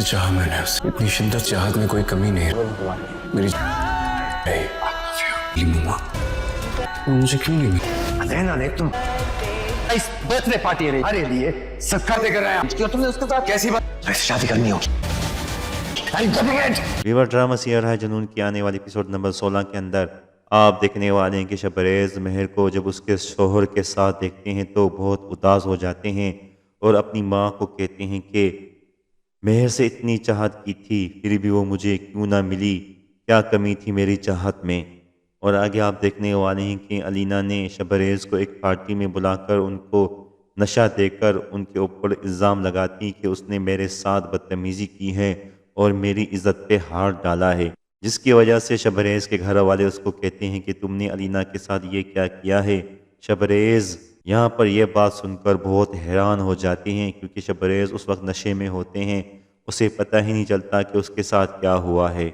से चाहा मैंने उसे, इतनी शिद्दत चाहत में कोई कमी नहीं है मेरी। मुआ मुझे क्यों नहीं मिली? तुम इस बर्थडे पार्टी है हमारे लिए सबका देकर आया, क्यों तुमने उसके साथ कैसी बात ऐसे शादी करनी होगी? वीवर ड्रामा सीरियल है जुनून की आने वाली एपिसोड नंबर 16 के अंदर आप देखने वाले हैं कि शबरेज़ मेहर को जब उसके शोहर के साथ देखते हैं तो बहुत उदास हो जाते हैं और अपनी माँ को कहते हैं कि मेहर से इतनी चाहत की थी फिर भी वो मुझे क्यों ना मिली, क्या कमी थी मेरी चाहत में। और आगे आप देखने वाले हैं कि अलीना ने शबरेज़ को एक पार्टी में बुलाकर उनको नशा देकर उनके ऊपर इल्ज़ाम लगाती कि उसने मेरे साथ बदतमीज़ी की है और मेरी इज़्ज़त पे हाथ डाला है, जिसकी वजह से शबरेज़ के घर वाले उसको कहते हैं कि तुमने अलीना के साथ ये क्या किया है। शबरेज़ यहाँ पर यह बात सुनकर बहुत हैरान हो जाती हैं क्योंकि शबरेज़ उस वक्त नशे में होते हैं, उसे पता ही नहीं चलता कि उसके साथ क्या हुआ है।